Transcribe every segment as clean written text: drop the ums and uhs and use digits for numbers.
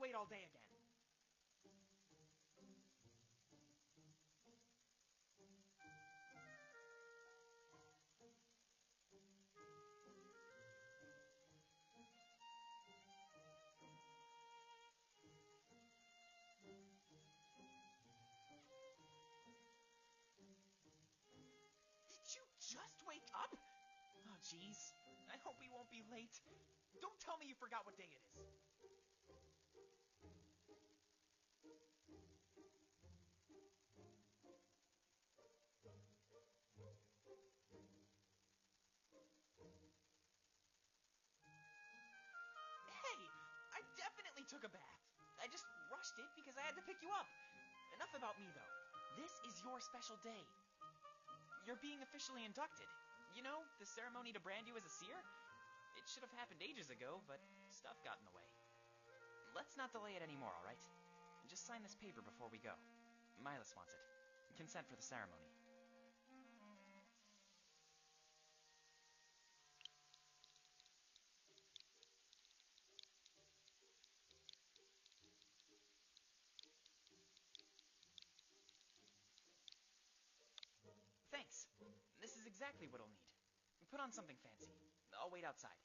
wait all day again. Did you just wake up? Oh, jeez. I hope we won't be late. Don't tell me you forgot what day it is. Hey, I definitely took a bath. I just rushed it because I had to pick you up. Enough about me, though. This is your special day. You're being officially inducted. You know, the ceremony to brand you as a seer? It should have happened ages ago, but stuff got in the way. Let's not delay it anymore, alright? Just sign this paper before we go. Mylus wants it. Consent for the ceremony. Thanks. This is exactly what I'll need. Put on something fancy. I'll wait outside.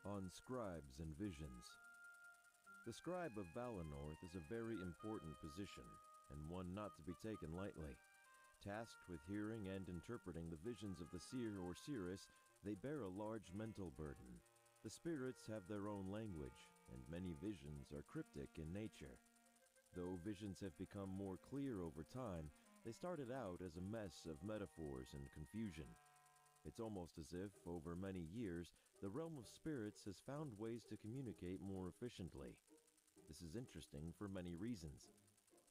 On Scribes and Visions. The Scribe of Valinor is a very important position, and one not to be taken lightly. Tasked with hearing and interpreting the visions of the seer or seeress, they bear a large mental burden. The spirits have their own language, and many visions are cryptic in nature. Though visions have become more clear over time, they started out as a mess of metaphors and confusion. It's almost as if, over many years, the realm of spirits has found ways to communicate more efficiently. This is interesting for many reasons.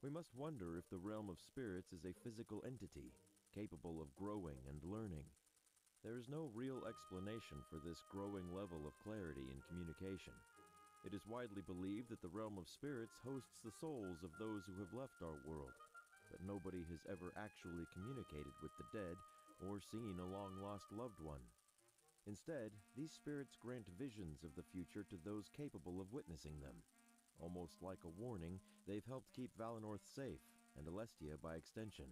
We must wonder if the realm of spirits is a physical entity, capable of growing and learning. There is no real explanation for this growing level of clarity in communication. It is widely believed that the realm of spirits hosts the souls of those who have left our world, but nobody has ever actually communicated with the dead or seen a long-lost loved one. Instead, these spirits grant visions of the future to those capable of witnessing them. Almost like a warning, they've helped keep Valinor safe, and Alestia by extension.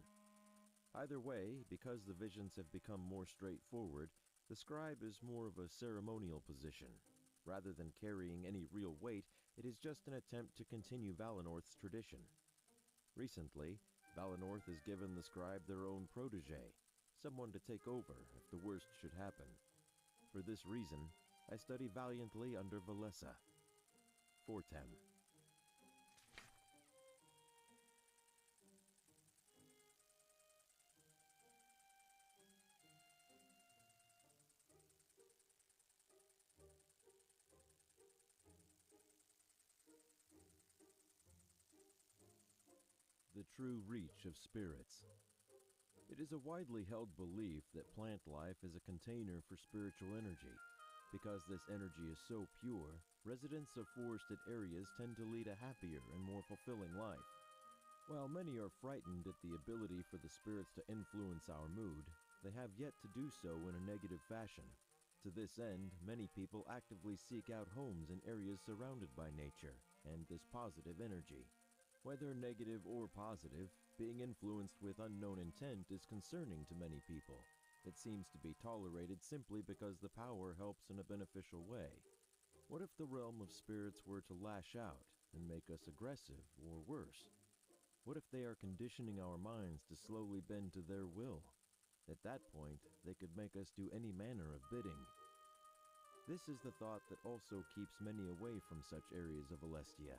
Either way, because the visions have become more straightforward, the scribe is more of a ceremonial position. Rather than carrying any real weight, it is just an attempt to continue Valinor's tradition. Recently, Valinor has given the scribe their own protege, someone to take over if the worst should happen. For this reason, I study valiantly under Valessa. Fortem. The true reach of spirits. It is a widely held belief that plant life is a container for spiritual energy. Because this energy is so pure, residents of forested areas tend to lead a happier and more fulfilling life. While many are frightened at the ability for the spirits to influence our mood, they have yet to do so in a negative fashion. To this end, many people actively seek out homes in areas surrounded by nature and this positive energy. Whether negative or positive, being influenced with unknown intent is concerning to many people. It seems to be tolerated simply because the power helps in a beneficial way. What if the realm of spirits were to lash out and make us aggressive or worse? What if they are conditioning our minds to slowly bend to their will? At that point, they could make us do any manner of bidding. This is the thought that also keeps many away from such areas of Alestia.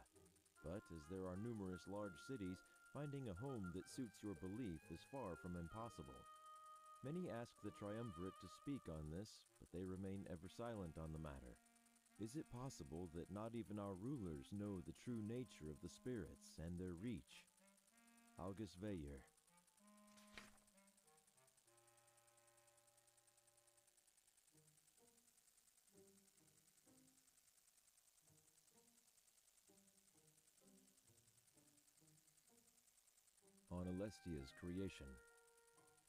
But as there are numerous large cities, finding a home that suits your belief is far from impossible. Many ask the Triumvirate to speak on this, but they remain ever silent on the matter. Is it possible that not even our rulers know the true nature of the spirits and their reach? August Veyer. On Alestia's creation.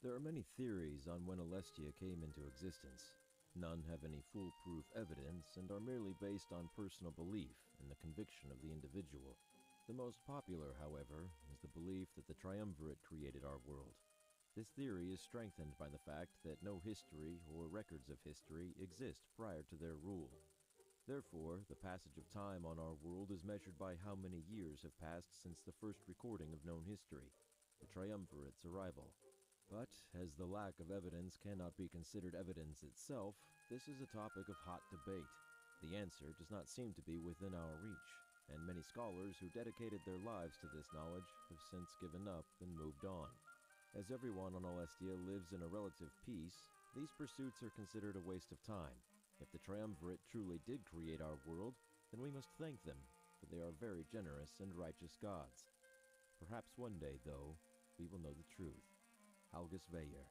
There are many theories on when Alestia came into existence. None have any foolproof evidence and are merely based on personal belief and the conviction of the individual. The most popular, however, is the belief that the Triumvirate created our world. This theory is strengthened by the fact that no history or records of history exist prior to their rule. Therefore, the passage of time on our world is measured by how many years have passed since the first recording of known history, the Triumvirate's arrival. But, as the lack of evidence cannot be considered evidence itself, this is a topic of hot debate. The answer does not seem to be within our reach, and many scholars who dedicated their lives to this knowledge have since given up and moved on. As everyone on Alestia lives in a relative peace, these pursuits are considered a waste of time. If the Triumvirate truly did create our world, then we must thank them, for they are very generous and righteous gods. Perhaps one day, though, we will know the truth. August Veyer.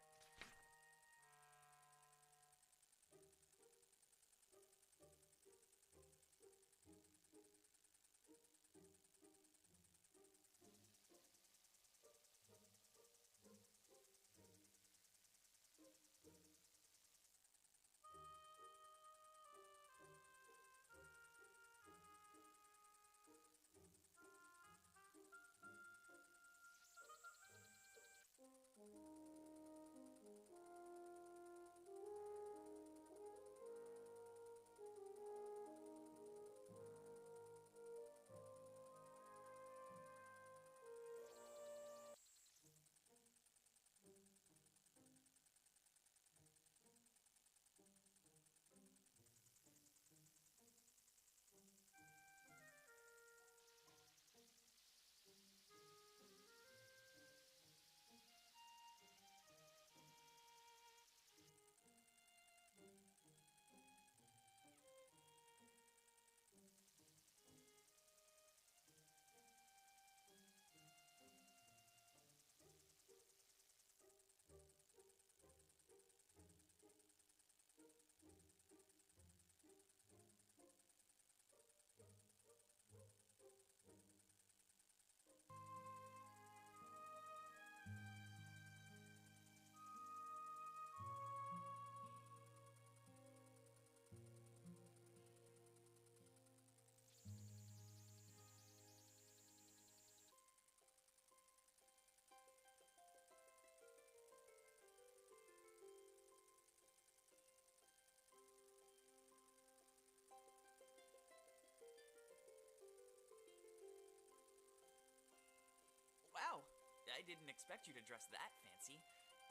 Wow, I didn't expect you to dress that fancy.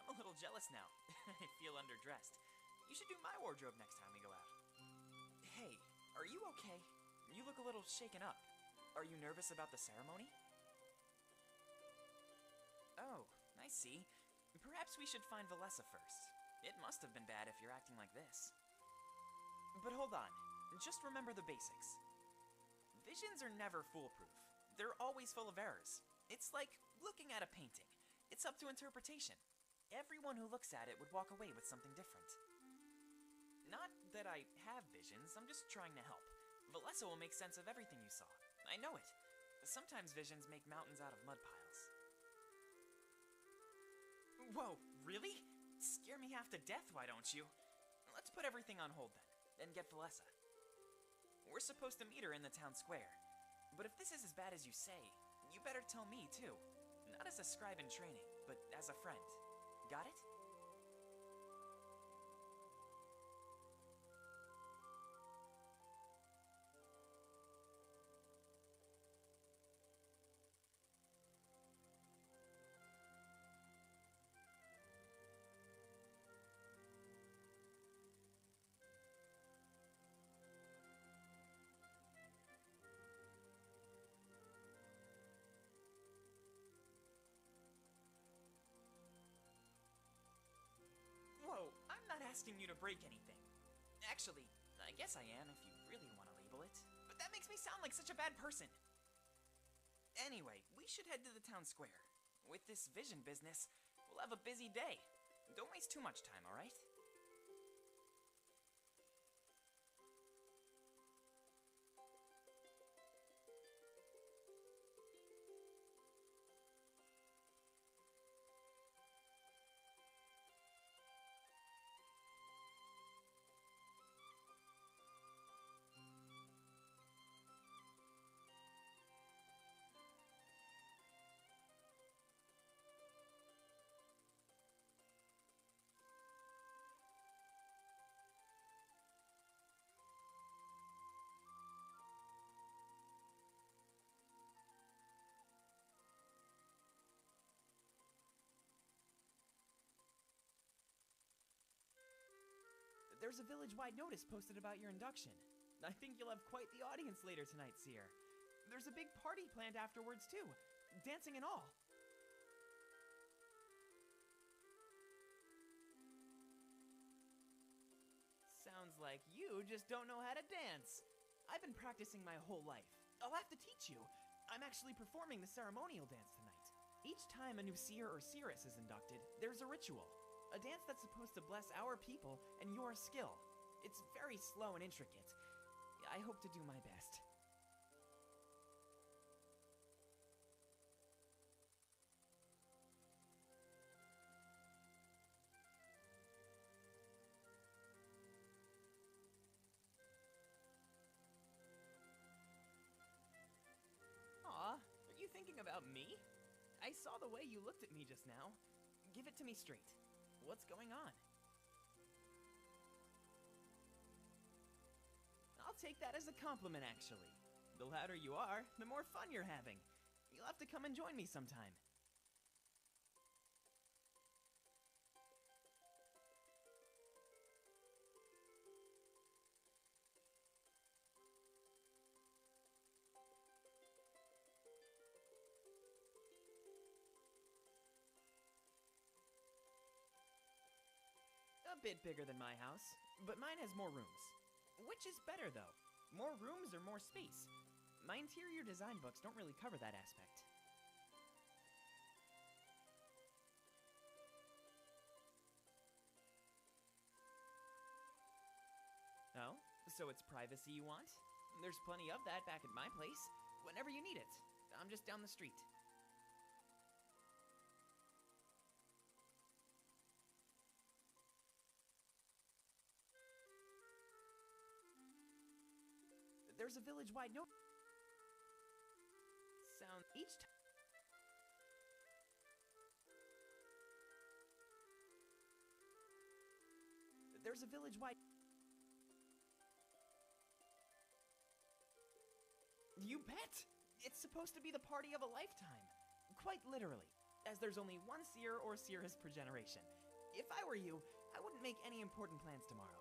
I'm a little jealous now. I feel underdressed. You should do my wardrobe next time we go out. Hey, are you okay? You look a little shaken up. Are you nervous about the ceremony? Oh, I see. Perhaps we should find Valessa first. It must have been bad if you're acting like this. But hold on. Just remember the basics. Visions are never foolproof. They're always full of errors. It's like looking at a painting. It's up to interpretation. everyone who looks at it would walk away with something different. Not that I have visions, I'm just trying to help. Valessa will make sense of everything you saw. I know it. Sometimes visions make mountains out of mud piles. Whoa, really? Scare me half to death, why don't you? Let's put everything on hold then, and get Valessa. We're supposed to meet her in the town square. But if this is as bad as you say, you better tell me too. Not as a scribe in training, but as a friend. Got it? Whoa, I'm not asking you to break anything. Actually, I guess I am if you really want to label it. But that makes me sound like such a bad person. Anyway, we should head to the town square. With this vision business, we'll have a busy day. Don't waste too much time, alright? There's a village-wide notice posted about your induction. I think you'll have quite the audience later tonight, Seer. There's a big party planned afterwards, too. Dancing and all. Sounds like you just don't know how to dance. I've been practicing my whole life. I'll have to teach you. I'm actually performing the ceremonial dance tonight. Each time a new seer or seeress is inducted, there's a ritual. A dance that's supposed to bless our people and your skill. It's very slow and intricate. I hope to do my best. Aw, are you thinking about me? I saw the way you looked at me just now. Give it to me straight. What's going on? I'll take that as a compliment, actually. The louder you are, the more fun you're having. You'll have to come and join me sometime. A bit bigger than my house, but mine has more rooms. Which is better, though? More rooms or more space? My interior design books don't really cover that aspect. Oh? So it's privacy you want? There's plenty of that back at my place, whenever you need it. I'm just down the street. There's a village-wide note. Sound each time. There's a village-wide. You bet! It's supposed to be the party of a lifetime. Quite literally, as there's only one seer or seeress per generation. If I were you, I wouldn't make any important plans tomorrow.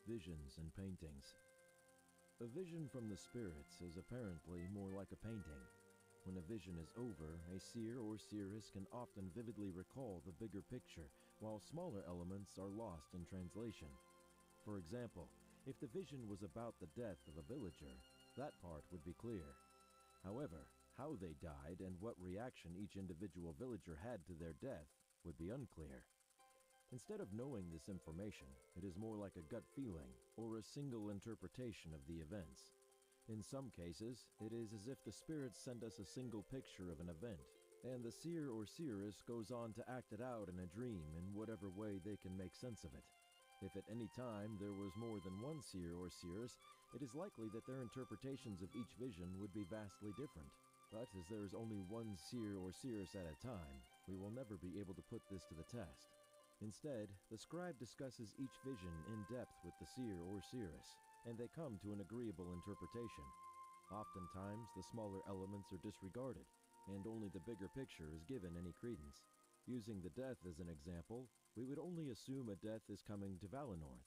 Visions and paintings. A vision from the spirits is apparently more like a painting. When a vision is over, a seer or seeress can often vividly recall the bigger picture, while smaller elements are lost in translation. For example, if the vision was about the death of a villager, that part would be clear. However, how they died and what reaction each individual villager had to their death would be unclear. Instead of knowing this information, it is more like a gut feeling or a single interpretation of the events. In some cases, it is as if the spirits send us a single picture of an event, and the seer or seeress goes on to act it out in a dream in whatever way they can make sense of it. If at any time there was more than one seer or seeress, it is likely that their interpretations of each vision would be vastly different. But as there is only one seer or seeress at a time, we will never be able to put this to the test. Instead, the scribe discusses each vision in depth with the seer or seeress, and they come to an agreeable interpretation. Oftentimes, the smaller elements are disregarded, and only the bigger picture is given any credence. Using the death as an example, we would only assume a death is coming to Valinor.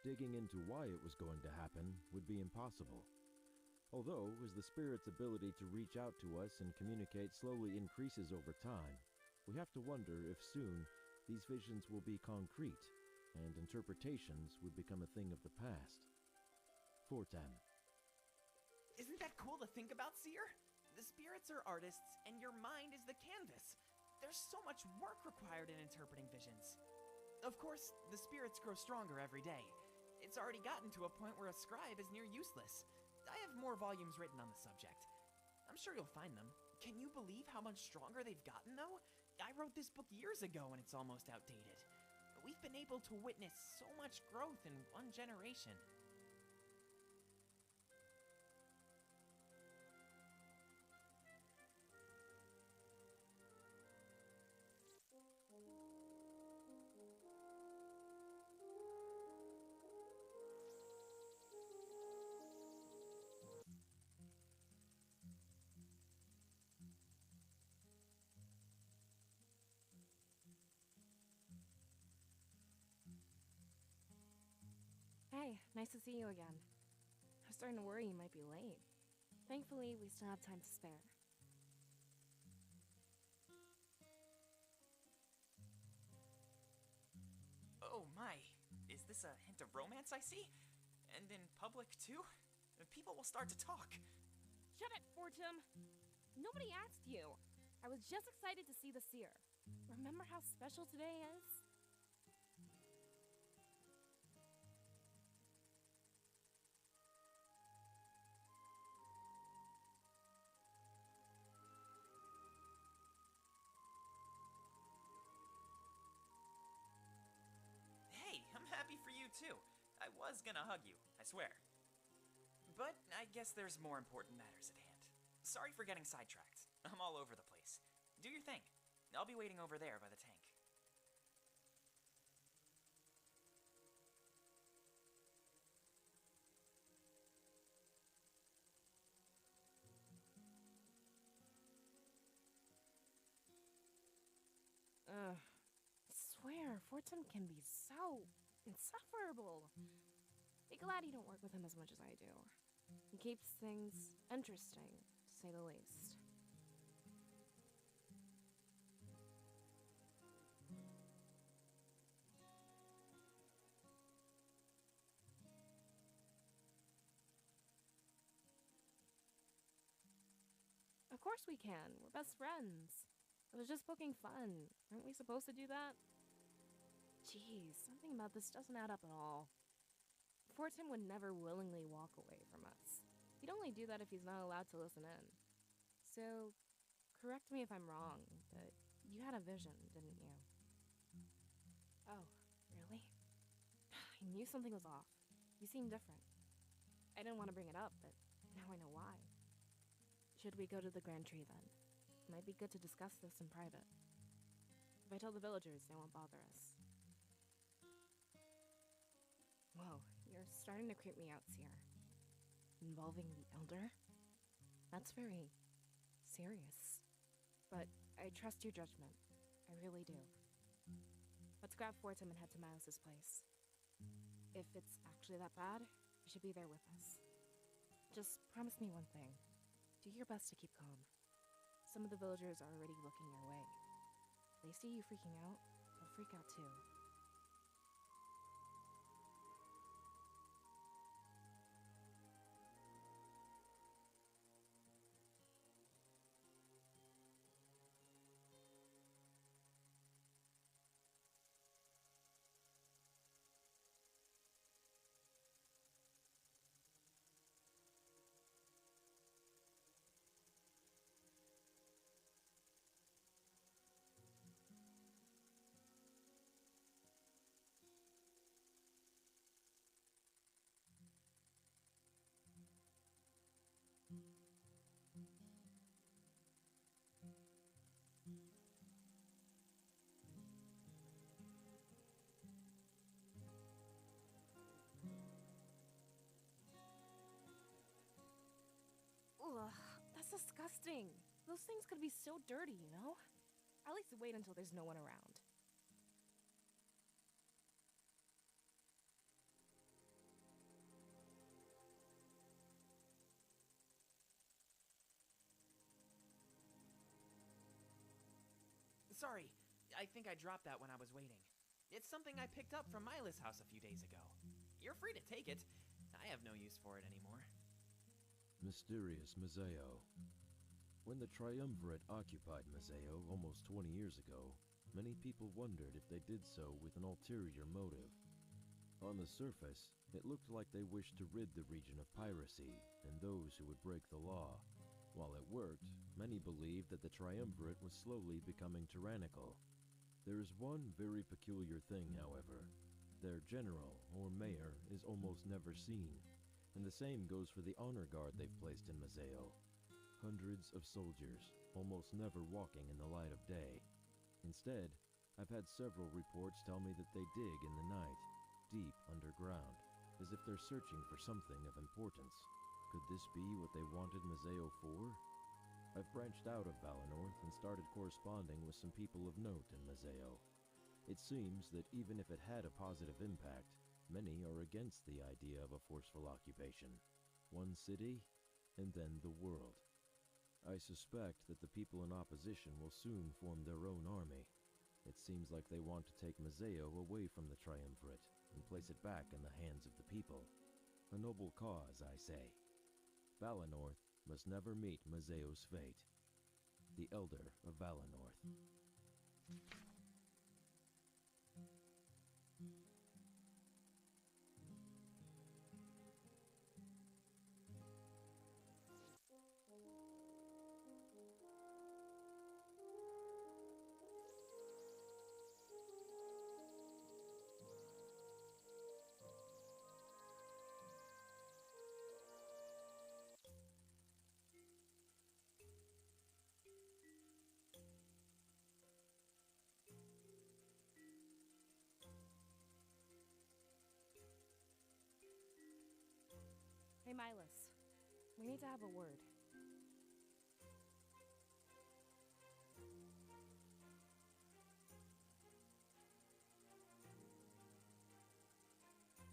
Digging into why it was going to happen would be impossible. Although, as the spirit's ability to reach out to us and communicate slowly increases over time, we have to wonder if soon these visions will be concrete, and interpretations would become a thing of the past. 410. Isn't that cool to think about, Seer? The spirits are artists, and your mind is the canvas. There's so much work required in interpreting visions. Of course, the spirits grow stronger every day. It's already gotten to a point where a scribe is near useless. I have more volumes written on the subject. I'm sure you'll find them. Can you believe how much stronger they've gotten, though? I wrote this book years ago and it's almost outdated. We've been able to witness so much growth in one generation. Hey, nice to see you again. I was starting to worry you might be late. Thankfully, we still have time to spare. Oh my, is this a hint of romance I see? And in public too? People will start to talk. Shut it, Fortum! Nobody asked you. I was just excited to see the seer. Remember how special today is? Hey, I'm happy for you too. I was gonna hug you, I swear. But I guess there's more important matters at hand. Sorry for getting sidetracked. I'm all over the place. Do your thing. I'll be waiting over there by the tank. Ugh. I swear, Fortum can be so insufferable. Be glad you don't work with him as much as I do. He keeps things interesting, to say the least. Of course we can. We're best friends. I was just poking fun. Aren't we supposed to do that? Jeez, something about this doesn't add up at all. Fortum would never willingly walk away from us. He'd only do that if he's not allowed to listen in. So, correct me if I'm wrong, but you had a vision, didn't you? Oh, really? I knew something was off. You seemed different. I didn't want to bring it up, but now I know why. Should we go to the Grand Tree then? Might be good to discuss this in private. If I tell the villagers, they won't bother us. Whoa, you're starting to creep me out, Seer. Involving the Elder? That's very serious. But I trust your judgment. I really do. Let's grab Fortum and head to Mylus' place. If it's actually that bad, you should be there with us. Just promise me one thing. Do your best to keep calm. some of the villagers are already looking your way. If they see you freaking out, they'll freak out too. Ugh, that's disgusting. Those things could be so dirty, you know? I like to wait until there's no one around. Sorry, I think I dropped that when I was waiting. It's something I picked up from Mylus House a few days ago. You're free to take it. I have no use for it anymore. Mysterious Mazeo. When the Triumvirate occupied Mazeo almost 20 years ago, many people wondered if they did so with an ulterior motive. On the surface, it looked like they wished to rid the region of piracy and those who would break the law. While it worked, many believed that the Triumvirate was slowly becoming tyrannical. There is one very peculiar thing, however. Their general, or mayor, is almost never seen, and the same goes for the honor guard they've placed in Mazeo. Hundreds of soldiers, almost never walking in the light of day. Instead, I've had several reports tell me that they dig in the night, deep underground, as if they're searching for something of importance. Could this be what they wanted Mazeo for? I've branched out of Valenorth and started corresponding with some people of note in Mazeo. It seems that even if it had a positive impact, many are against the idea of a forceful occupation. One city, and then the world. I suspect that the people in opposition will soon form their own army. It seems like they want to take Mazeo away from the Triumvirate and place it back in the hands of the people. A noble cause, I say. Valenorth must never meet Mazeo's fate. The Elder of Valenorth. Hey, Mylus. We need to have a word.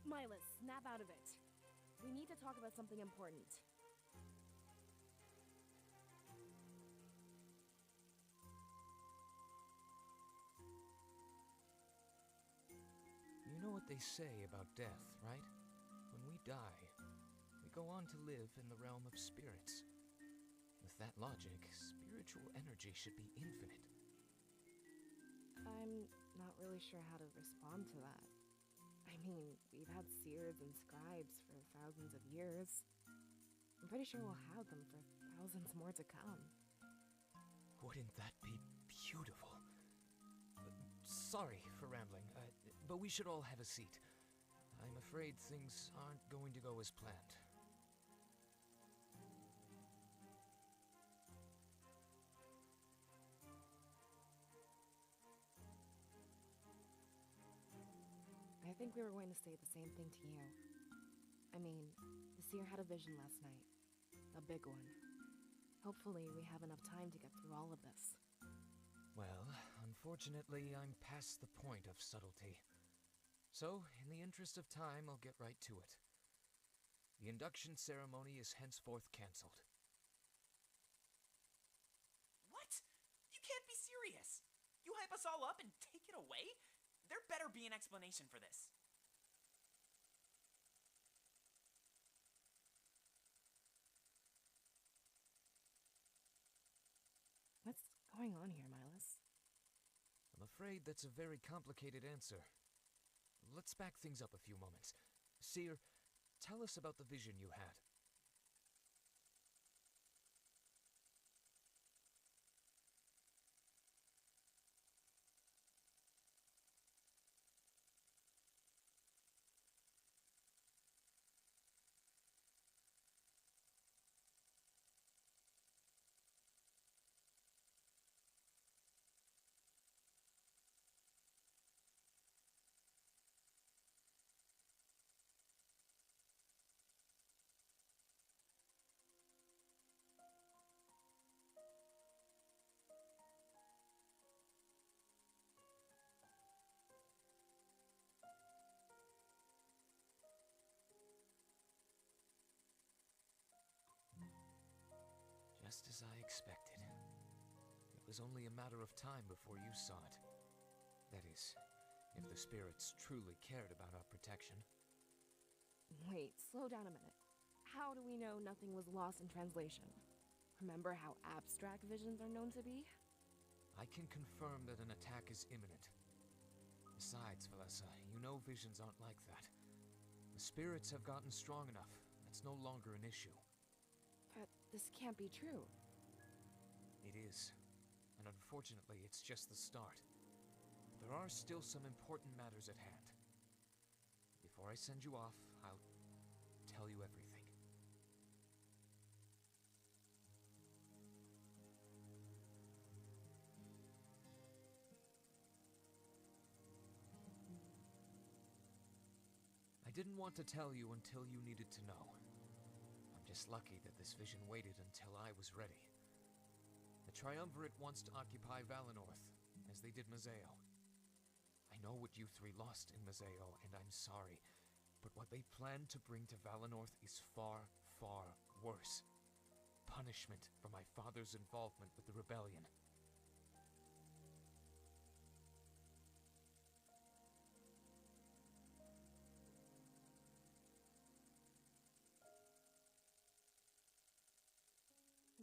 Mylus, snap out of it. We need to talk about something important. You know what they say about death, right? When we die, we go on to live in the realm of spirits. With that logic, spiritual energy should be infinite. I'm not really sure how to respond to that. I mean, we've had seers and scribes for thousands of years. I'm pretty sure we'll have them for thousands more to come. Wouldn't that be beautiful? Sorry for rambling, but we should all have a seat. I'm afraid things aren't going to go as planned. I think we were going to say the same thing to you. I mean, the seer had a vision last night. A big one. Hopefully, we have enough time to get through all of this. Well, unfortunately, I'm past the point of subtlety. So, in the interest of time, I'll get right to it. The induction ceremony is henceforth cancelled. serious. You hype us all up and take it away? There better be an explanation for this. What's going on here, Mylus? I'm afraid that's a very complicated answer. Let's back things up a few moments. Seer, tell us about the vision you had. Just as I expected. It was only a matter of time before you saw it. That is, if the spirits truly cared about our protection. Wait, slow down a minute. How do we know nothing was lost in translation? Remember how abstract visions are known to be? I can confirm that an attack is imminent. Besides, Valessa, you know visions aren't like that. The spirits have gotten strong enough. It's no longer an issue. But this can't be true. It is. And unfortunately, it's just the start. There are still some important matters at hand. Before I send you off, I'll tell you everything. I didn't want to tell you until you needed to know. I'm just lucky that this vision waited until I was ready. The Triumvirate wants to occupy Valenorth, as they did Mazeo. I know what you three lost in Mazeo, and I'm sorry, but what they plan to bring to Valenorth is far, far worse. Punishment for my father's involvement with the rebellion.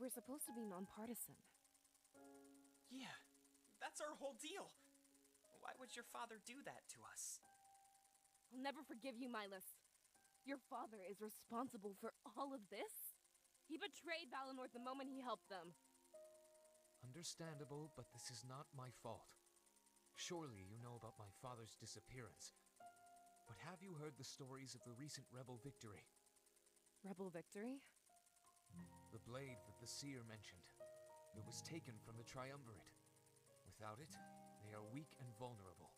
We're supposed to be nonpartisan. Yeah, that's our whole deal. Why would your father do that to us? I'll never forgive you, Mylus. Your father is responsible for all of this? He betrayed Valenorth the moment he helped them. Understandable, but this is not my fault. Surely you know about my father's disappearance. But have you heard the stories of the recent rebel victory? Rebel victory? The blade that the seer mentioned. It was taken from the Triumvirate. Without it, they are weak and vulnerable.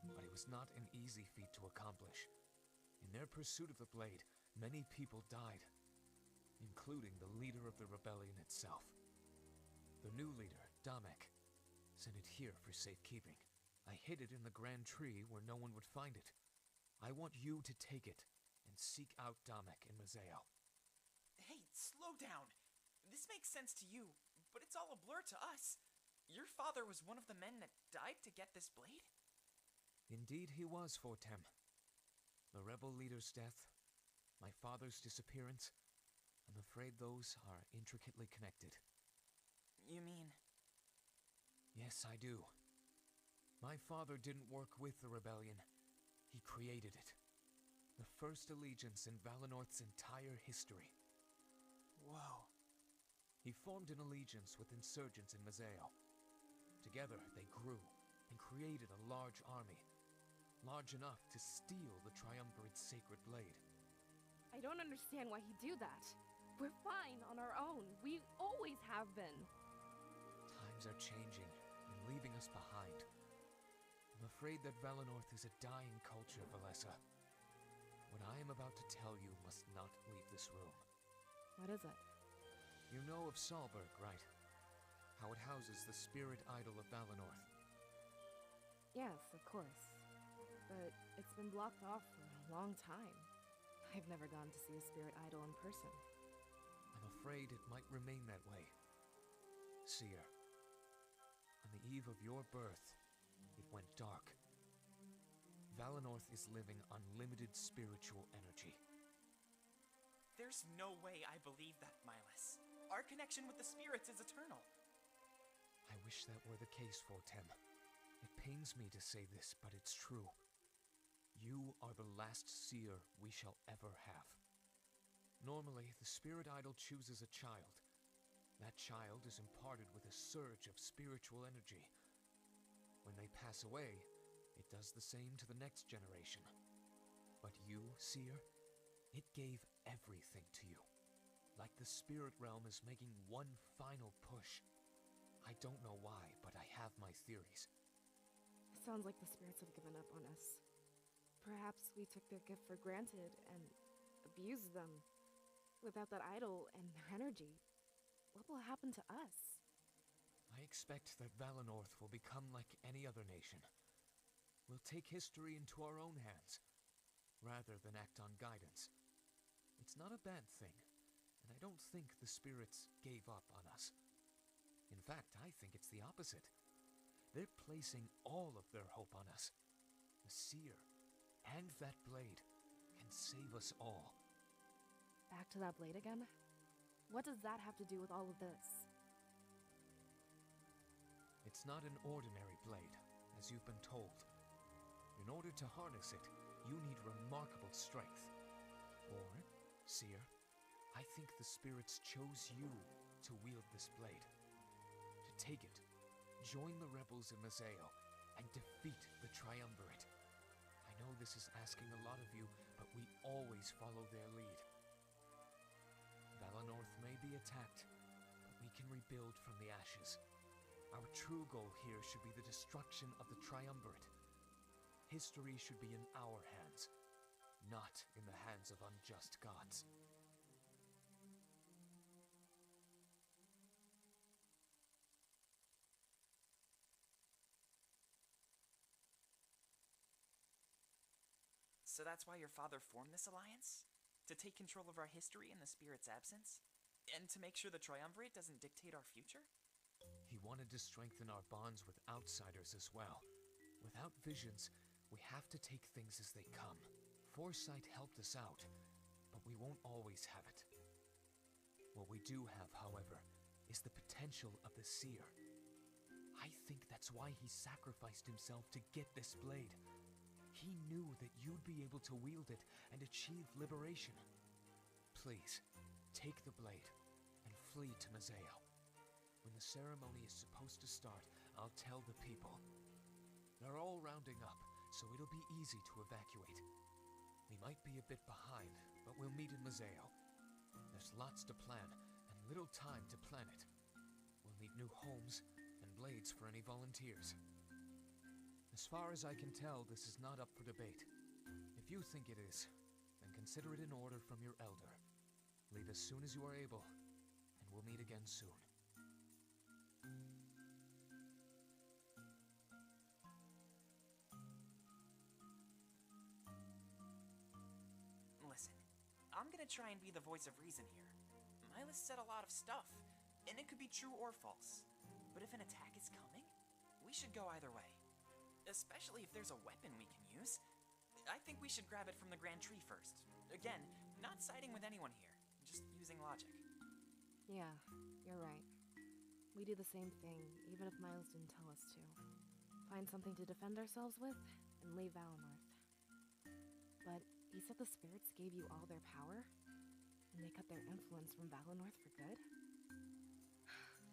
But it was not an easy feat to accomplish. In their pursuit of the blade, many people died, including the leader of the rebellion itself. The new leader, Damek, sent it here for safekeeping. I hid it in the grand tree where no one would find it. I want you to take it and seek out Damek in Mazeo. Hey, slow down. This makes sense to you, but it's all a blur to us. Your father was one of the men that died to get this blade? Indeed he was, Fortem. The rebel leader's death, my father's disappearance, I'm afraid those are intricately connected. You mean? Yes, I do. My father didn't work with the rebellion. He created it. The first allegiance in Valenorth's entire history. Whoa. He formed an allegiance with insurgents in Mazeo. Together, they grew and created a large army. Large enough to steal the Triumvirate's sacred blade. I don't understand why he'd do that. We're fine on our own. We always have been. Times are changing and leaving us behind. I'm afraid that Valenorth is a dying culture, Valessa. What I am about to tell you must not leave this room. What is it? You know of Salberg, right? How it houses the spirit idol of Valenorth. Yes, of course. But it's been blocked off for a long time. I've never gone to see a spirit idol in person. I'm afraid it might remain that way. Seer, On the eve of your birth, it went dark. Valenorth is living on limited spiritual energy. There's no way I believe that, Mylus. Our connection with the spirits is eternal. I wish that were the case, Fortem. It pains me to say this, but it's true. You are the last seer we shall ever have. Normally, the spirit idol chooses a child. That child is imparted with a surge of spiritual energy. When they pass away, it does the same to the next generation. But you, seer, it gave everything to you. Like the spirit realm is making one final push. I don't know why, but I have my theories. It sounds like the spirits have given up on us. Perhaps we took their gift for granted and abused them. Without that idol and their energy, what will happen to us? I expect that Valenorth will become like any other nation. We'll take history into our own hands, rather than act on guidance. It's not a bad thing, and I don't think the spirits gave up on us. In fact, I think it's the opposite. They're placing all of their hope on us. The seer and that blade can save us all. Back to that blade again? What does that have to do with all of this? It's not an ordinary blade, as you've been told. In order to harness it, you need remarkable strength. Or, seer, I think the spirits chose you to wield this blade. To take it, join the rebels in Mazeo, and defeat the Triumvirate. I know this is asking a lot of you, but we always follow their lead. Valenorth may be attacked, but we can rebuild from the ashes. Our true goal here should be the destruction of the Triumvirate. History should be in our hands, not in the hands of unjust gods. So that's why your father formed this alliance? To take control of our history in the spirit's absence? And to make sure the Triumvirate doesn't dictate our future? He wanted to strengthen our bonds with outsiders as well. Without visions, we have to take things as they come. Foresight helped us out, but we won't always have it. What we do have, however, is the potential of the seer. I think that's why he sacrificed himself to get this blade. He knew that you'd be able to wield it and achieve liberation. Please, take the blade and flee to Mazeo. When the ceremony is supposed to start, I'll tell the people. They're all rounding up, so it'll be easy to evacuate. We might be a bit behind, but we'll meet in Mazeo. There's lots to plan, and little time to plan it. We'll need new homes and blades for any volunteers. As far as I can tell, this is not up for debate. If you think it is, then consider it an order from your elder. Leave as soon as you are able, and we'll meet again soon. Listen, I'm gonna try and be the voice of reason here. Mylus said a lot of stuff, and it could be true or false. But if an attack is coming, we should go either way. Especially if there's a weapon we can use. I think we should grab it from the Grand Tree first. Again, not siding with anyone here, just using logic. Yeah, you're right. We do the same thing, even if Mylus didn't tell us to. Find something to defend ourselves with, and leave Valenorth. But you said the spirits gave you all their power? And they cut their influence from Valenorth for good?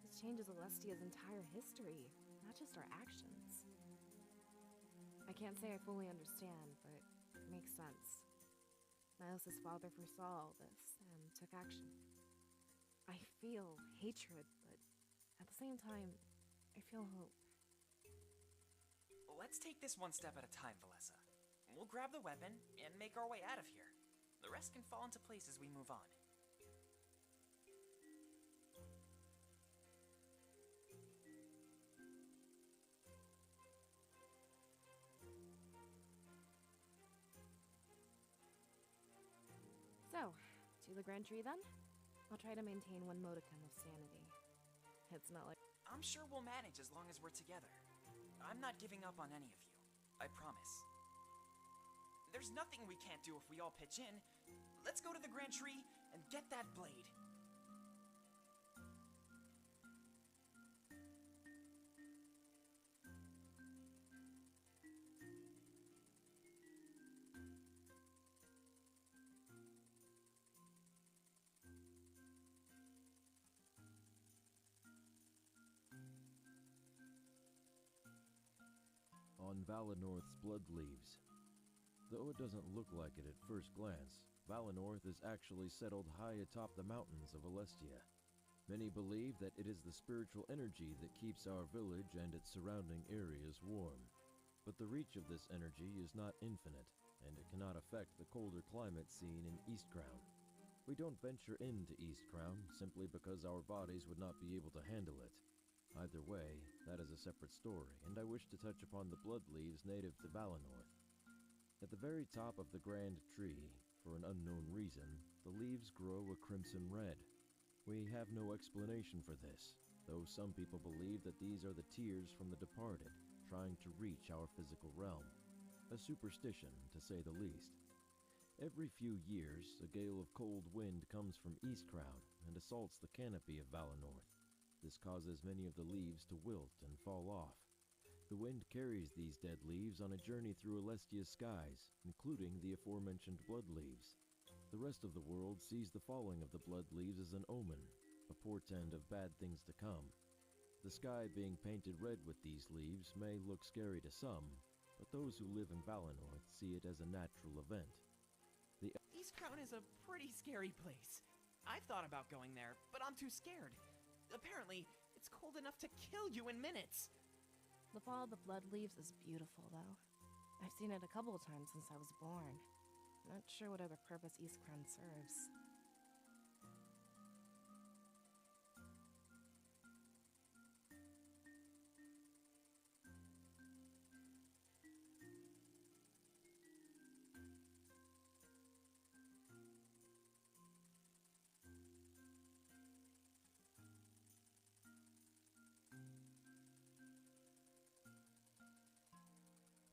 This changes Alestia's entire history, not just our actions. I can't say I fully understand, but it makes sense. Mylus' father foresaw all this and took action. I feel hatred, but at the same time, I feel hope. Let's take this one step at a time, Valessa. We'll grab the weapon and make our way out of here. The rest can fall into place as we move on. So, to the Grand Tree then? I'll try to maintain one modicum of sanity. It's not like I'm sure we'll manage as long as we're together. I'm not giving up on any of you. I promise. There's nothing we can't do if we all pitch in. Let's go to the Grand Tree and get that blade. On Valenorth's blood leaves. Though it doesn't look like it at first glance, Valenorth is actually settled high atop the mountains of Alestia. Many believe that it is the spiritual energy that keeps our village and its surrounding areas warm. But the reach of this energy is not infinite, and it cannot affect the colder climate seen in Eastcrown. We don't venture into Eastcrown simply because our bodies would not be able to handle it. Either way, that is a separate story, and I wish to touch upon the blood leaves native to Valenorth. At the very top of the grand tree, for an unknown reason, the leaves grow a crimson red. We have no explanation for this, though some people believe that these are the tears from the departed, trying to reach our physical realm. A superstition, to say the least. Every few years, a gale of cold wind comes from Eastcrown and assaults the canopy of Valenorth. This causes many of the leaves to wilt and fall off. The wind carries these dead leaves on a journey through Alestia's skies, including the aforementioned blood leaves. The rest of the world sees the falling of the blood leaves as an omen, a portent of bad things to come. The sky being painted red with these leaves may look scary to some, but those who live in Valenorth see it as a natural event. Eastcrown is a pretty scary place. I've thought about going there, but I'm too scared. Apparently, it's cold enough to kill you in minutes. The fall of the blood leaves is beautiful, though. I've seen it a couple of times since I was born. Not sure what other purpose Eastcrown serves.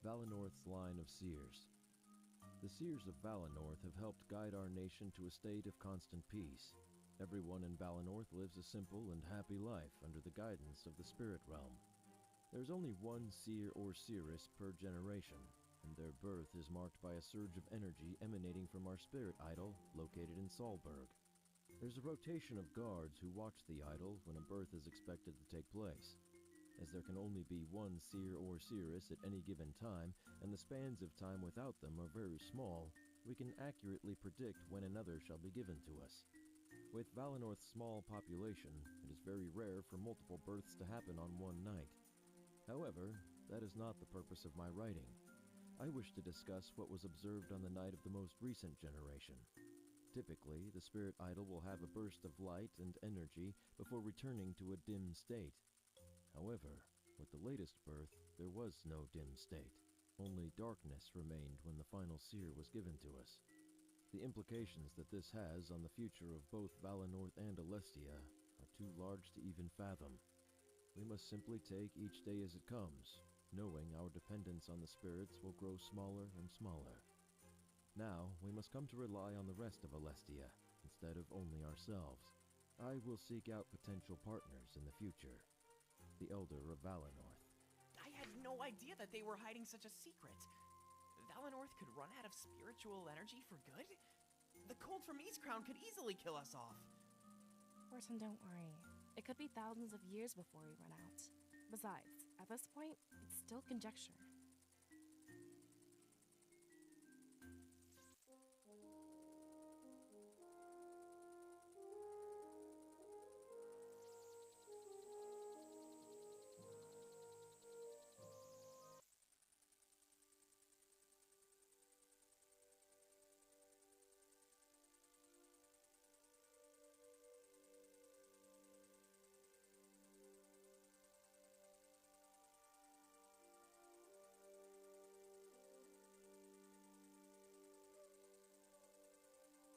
Valenorth's line of seers. The seers of Valenorth have helped guide our nation to a state of constant peace. Everyone in Valenorth lives a simple and happy life under the guidance of the spirit realm. There's only one seer or seeress per generation, and their birth is marked by a surge of energy emanating from our spirit idol located in Solberg. There's a rotation of guards who watch the idol when a birth is expected to take place. As there can only be one seer or seeress at any given time, and the spans of time without them are very small, we can accurately predict when another shall be given to us. With Valenorth's small population, it is very rare for multiple births to happen on one night. However, that is not the purpose of my writing. I wish to discuss what was observed on the night of the most recent generation. Typically, the spirit idol will have a burst of light and energy before returning to a dim state. However, with the latest birth, there was no dim state. Only darkness remained when the final seer was given to us. The implications that this has on the future of both Valenorth and Alestia are too large to even fathom. We must simply take each day as it comes, knowing our dependence on the spirits will grow smaller and smaller. Now, we must come to rely on the rest of Alestia, instead of only ourselves. I will seek out potential partners in the future. The Elder of Valenorth. I had no idea that they were hiding such a secret. Valenorth could run out of spiritual energy for good? The cold from Eastcrown could easily kill us off. Orson, don't worry. It could be thousands of years before we run out. Besides, at this point, it's still conjecture.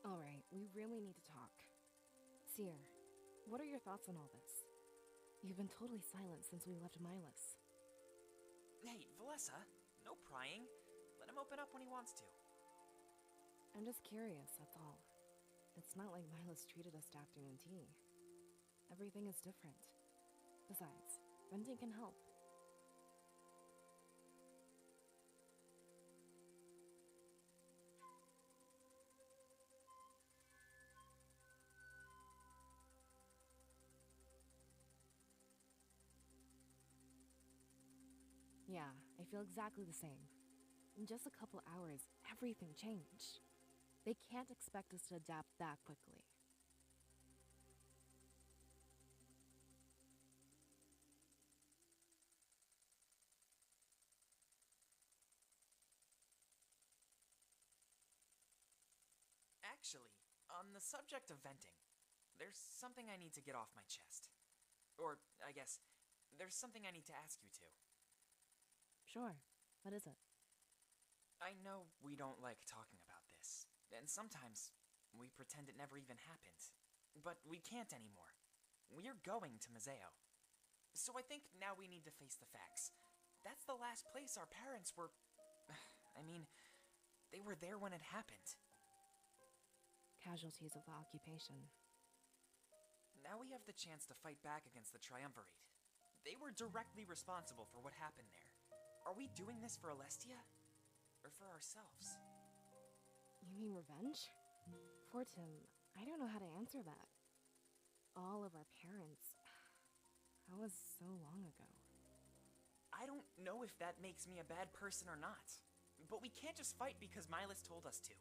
Alright, we really need to talk. Seer, what are your thoughts on all this? You've been totally silent since we left Mylus. Hey, Valessa, no prying. Let him open up when he wants to. I'm just curious, that's all. It's not like Mylus treated us to afternoon tea. Everything is different. Besides, venting can help. Yeah, I feel exactly the same. In just a couple hours, everything changed. They can't expect us to adapt that quickly. Actually, on the subject of venting, there's something I need to get off my chest. Or, I guess, there's something I need to ask you two. Sure, what is it? I know we don't like talking about this, and sometimes we pretend it never even happened. But we can't anymore. We're going to Museo. So I think now we need to face the facts. That's the last place our parents were... I mean, they were there when it happened. Casualties of the occupation. Now we have the chance to fight back against the Triumvirate. They were directly responsible for what happened there. Are we doing this for Alestia? Or for ourselves? You mean revenge? Fortum, I don't know how to answer that. All of our parents... That was so long ago. I don't know if that makes me a bad person or not. But we can't just fight because Mylus told us to.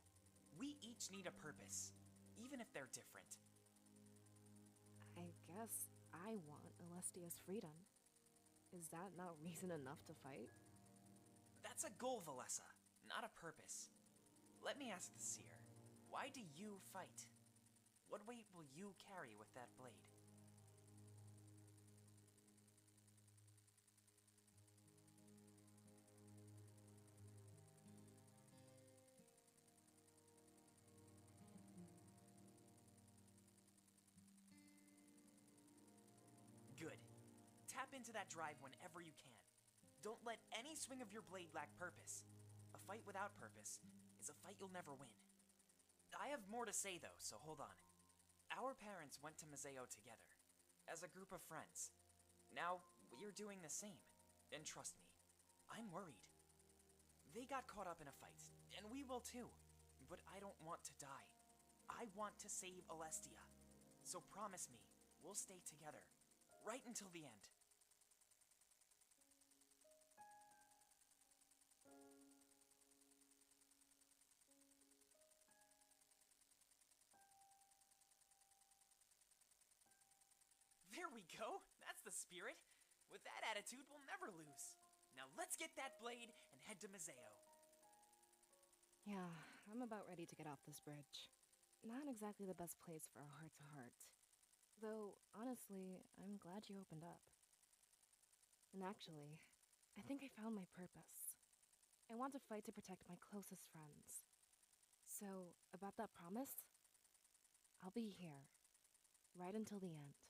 We each need a purpose, even if they're different. I guess I want Alestia's freedom. Is that not reason enough to fight? That's a goal, Valessa, not a purpose. Let me ask the seer, why do you fight? What weight will you carry with that blade? Good. Tap into that drive whenever you can. Don't let any swing of your blade lack purpose. A fight without purpose is a fight you'll never win. I have more to say though, so hold on. Our parents went to Museo together, as a group of friends. Now, we're doing the same, and trust me, I'm worried. They got caught up in a fight, and we will too, but I don't want to die. I want to save Alestia. So promise me, we'll stay together, right until the end. There we go! That's the spirit! With that attitude, we'll never lose. Now let's get that blade and head to Museo. Yeah, I'm about ready to get off this bridge. Not exactly the best place for a heart-to-heart. Though, honestly, I'm glad you opened up. And actually, I think I found my purpose. I want to fight to protect my closest friends. So, about that promise, I'll be here, right until the end.